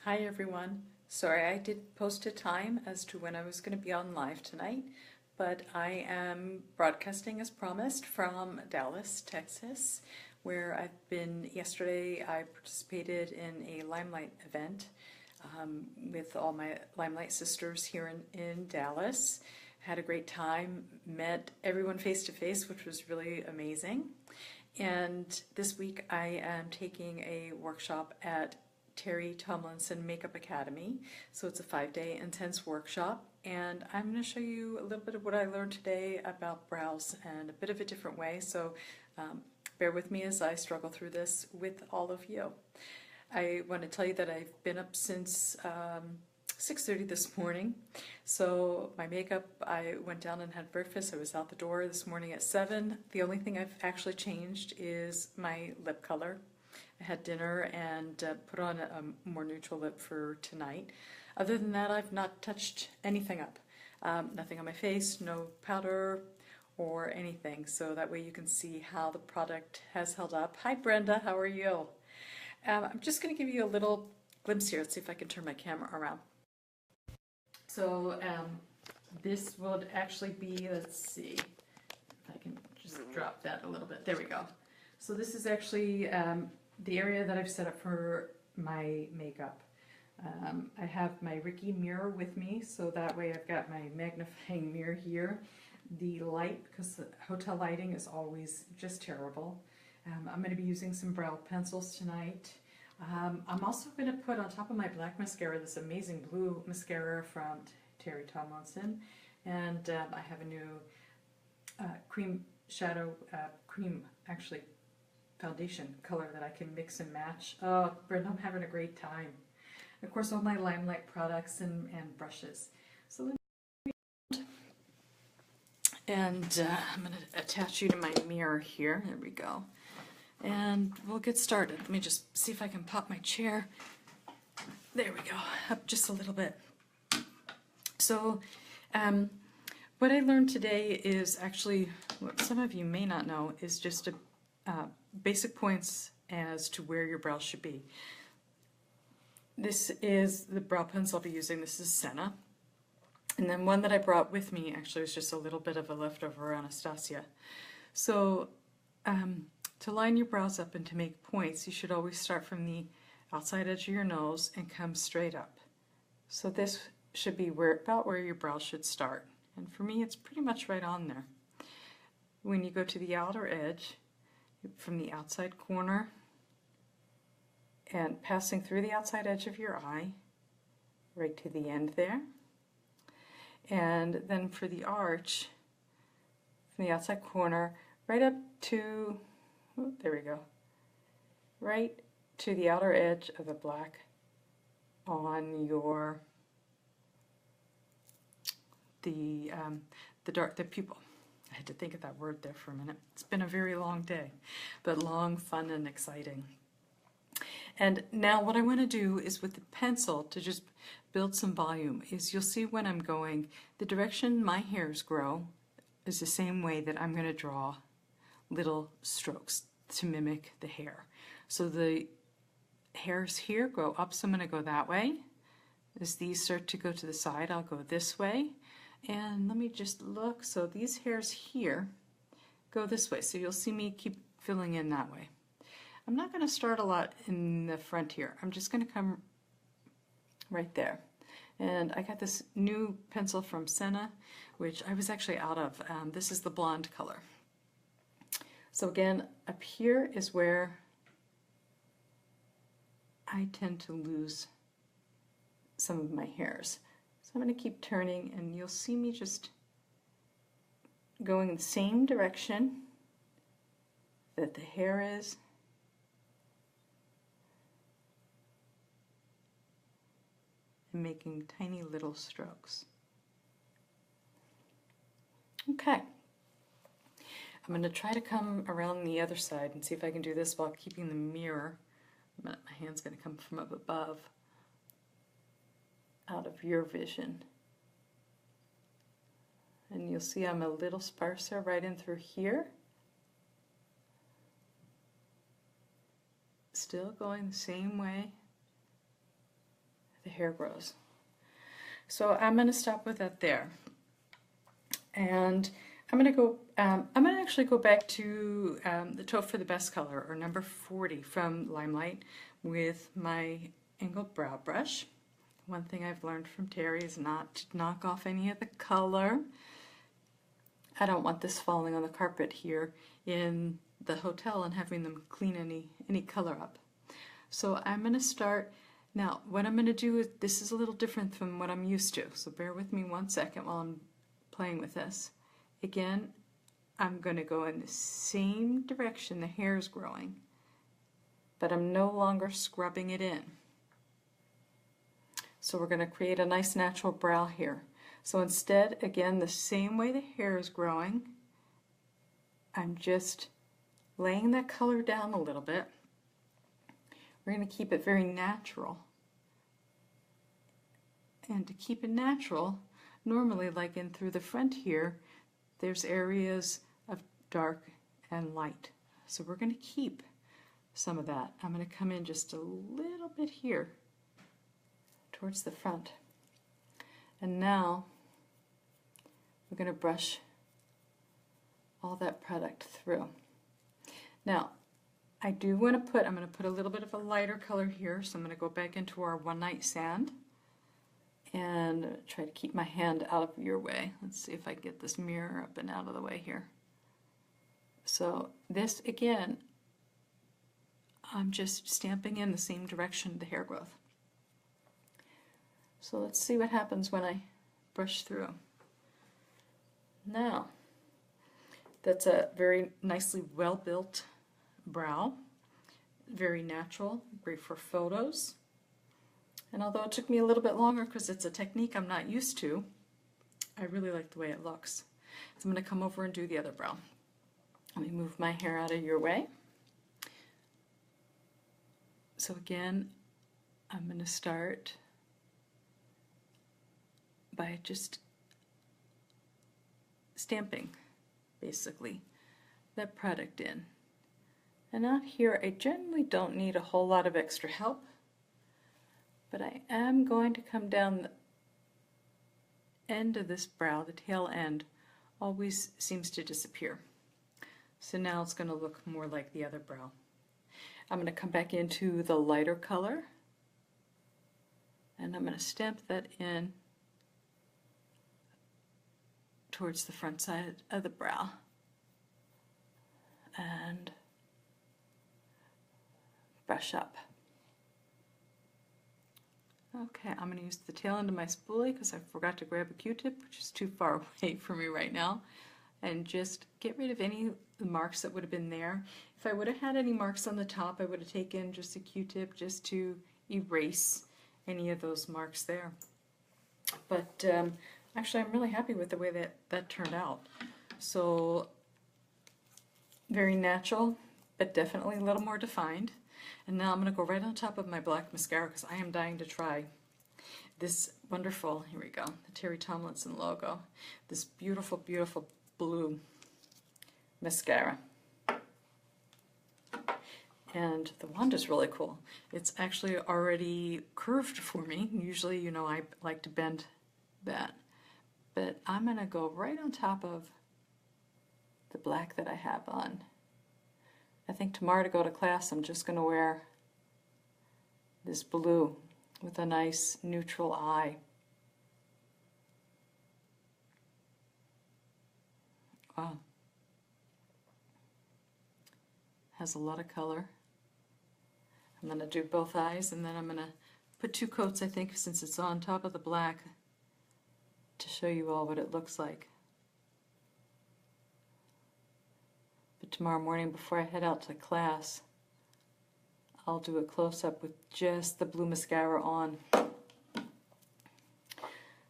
Hi everyone. Sorry I did post a time as to when I was going to be on live tonight, but I am broadcasting as promised from Dallas, Texas, where I've been. Yesterday I participated in a Limelight event with all my Limelight sisters here in Dallas. Had a great time, met everyone face to face, which was really amazing. And this week I am taking a workshop at Terry Tomlinson Makeup Academy. So it's a 5-day intense workshop, and I'm going to show you a little bit of what I learned today about brows in a bit of a different way. So bear with me as I struggle through this with all of you. I want to tell you that I've been up since 6:30 this morning. So my makeup, I went down and had breakfast. I was out the door this morning at 7. The only thing I've actually changed is my lip color. I had dinner and put on a more neutral lip for tonight. Other than that, I've not touched anything up. Nothing on my face, no powder or anything. So that way you can see how the product has held up. Hi Brenda, how are you? I'm just going to give you a little glimpse here. Let's see if I can turn my camera around. So this would actually be, let's see if I can just drop that a little bit. There we go. So this is actually the area that I've set up for my makeup. I have my Ricky mirror with me, so that way I've got my magnifying mirror here. The light, because the hotel lighting is always just terrible. I'm going to be using some brow pencils tonight. I'm also going to put on top of my black mascara this amazing blue mascara from Terry Tomlinson, and I have a new cream shadow, actually foundation color that I can mix and match. Oh, Brenda, I'm having a great time. Of course, all my Limelight products and brushes. So I'm going to attach you to my mirror here. There we go. And we'll get started. Let me just see if I can pop my chair. There we go, up just a little bit. So what I learned today is actually, what some of you may not know, is just a basic points as to where your brows should be. This is the brow pencil I'll be using. This is Senna. And then one that I brought with me actually was just a little bit of a leftover Anastasia. So to line your brows up and to make points, you should always start from the outside edge of your nose and come straight up. So this should be about where your brows should start. And for me, it's pretty much right on there. When you go to the outer edge, from the outside corner and passing through the outside edge of your eye, right to the end there. And then for the arch, from the outside corner, right up to, there we go, right to the outer edge of the black on your, the pupil. I had to think of that word there for a minute. It's been a very long day, but long, fun, and exciting. And now what I want to do is with the pencil to just build some volume is you'll see when I'm going, the direction my hairs grow is the same way that I'm going to draw little strokes to mimic the hair. So the hairs here go up, so I'm going to go that way. As these start to go to the side, I'll go this way. And let me just look, so these hairs here go this way, so you'll see me keep filling in that way. I'm not going to start a lot in the front here. I'm just going to come right there. And I got this new pencil from Senna, which I was actually out of. This is the blonde color. So again, up here is where I tend to lose some of my hairs. So I'm going to keep turning, and you'll see me just going in the same direction that the hair is. And making tiny little strokes. Okay. I'm going to try to come around the other side and see if I can do this while keeping the mirror. My hand's going to come from up above, out of your vision. And you'll see I'm a little sparser right in through here. Still going the same way. the hair grows. So I'm going to stop with that there. And I'm going to actually go back to the Taupe for the Best color, or number 40 from Limelight, with my angled brow brush. One thing I've learned from Terry is not to knock off any of the color. I don't want this falling on the carpet here in the hotel and having them clean any color up. So I'm going to start. Now, what I'm going to do is, this is a little different from what I'm used to, so bear with me 1 second while I'm playing with this. Again, I'm going to go in the same direction the hair is growing, but I'm no longer scrubbing it in. So we're going to create a nice natural brow here. So instead, again, the same way the hair is growing, I'm just laying that color down a little bit. We're going to keep it very natural. And to keep it natural, normally, like in through the front here, there's areas of dark and light. So we're going to keep some of that. I'm going to come in just a little bit here towards the front. And now we're going to brush all that product through. Now, I'm going to put a little bit of a lighter color here, so I'm going to go back into our One Night Sand and try to keep my hand out of your way. Let's see if I can get this mirror up and out of the way here. So this, again, I'm just stamping in the same direction of the hair growth. So let's see what happens when I brush through. Now, that's a very nicely well-built brow, very natural, great for photos. And although it took me a little bit longer because it's a technique I'm not used to, I really like the way it looks. So I'm going to come over and do the other brow. Let me move my hair out of your way. So again, I'm going to start by just stamping, basically, that product in. And out here, I generally don't need a whole lot of extra help, but I am going to come down the end of this brow. The tail end always seems to disappear. So now it's going to look more like the other brow. I'm going to come back into the lighter color, and I'm going to stamp that in towards the front side of the brow. And brush up. Okay, I'm going to use the tail end of my spoolie because I forgot to grab a Q-tip, which is too far away for me right now, and just get rid of any marks that would have been there. If I would have had any marks on the top, I would have taken just a Q-tip just to erase any of those marks there. But actually, I'm really happy with the way that turned out. So, very natural, but definitely a little more defined. And now I'm going to go right on top of my black mascara because I am dying to try this wonderful, here we go, the Terry Tomlinson logo, this beautiful, beautiful blue mascara. And the wand is really cool. It's actually already curved for me. Usually, you know, I like to bend that. But I'm going to go right on top of the black that I have on. I think tomorrow to go to class I'm just going to wear this blue with a nice neutral eye. Wow. Has a lot of color. I'm going to do both eyes, and then I'm going to put 2 coats, I think, since it's on top of the black, to show you all what it looks like. But tomorrow morning before I head out to class, I'll do a close-up with just the blue mascara on.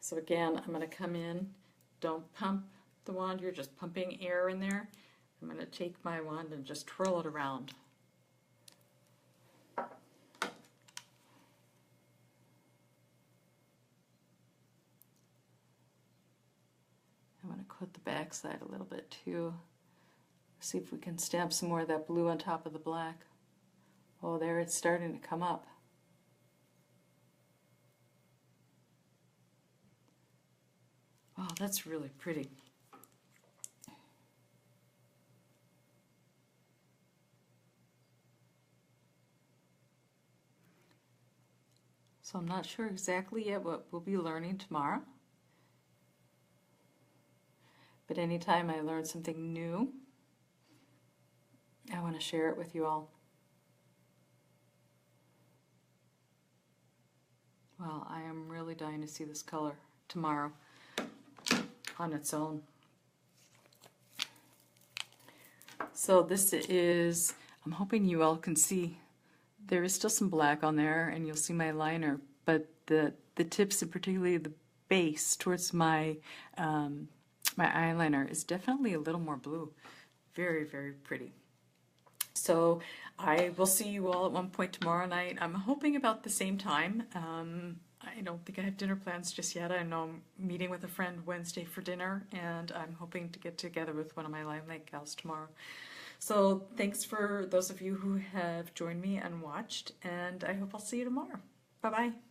So again, I'm going to come in, don't pump the wand, you're just pumping air in there. I'm going to take my wand and just twirl it around. I'm going to coat the back side a little bit too. See if we can stamp some more of that blue on top of the black. Oh, there it's starting to come up. Oh, that's really pretty. So I'm not sure exactly yet what we'll be learning tomorrow. But anytime I learn something new, I want to share it with you all. Well, I am really dying to see this color tomorrow on its own. So this is, I'm hoping you all can see, there is still some black on there and you'll see my liner, but the tips and particularly the base towards my my eyeliner is definitely a little more blue. Very, very pretty. So I will see you all at one point tomorrow night. I'm hoping about the same time. I don't think I have dinner plans just yet. I know I'm meeting with a friend Wednesday for dinner, and I'm hoping to get together with one of my Limelight gals tomorrow. So thanks for those of you who have joined me and watched, and I hope I'll see you tomorrow. Bye-bye.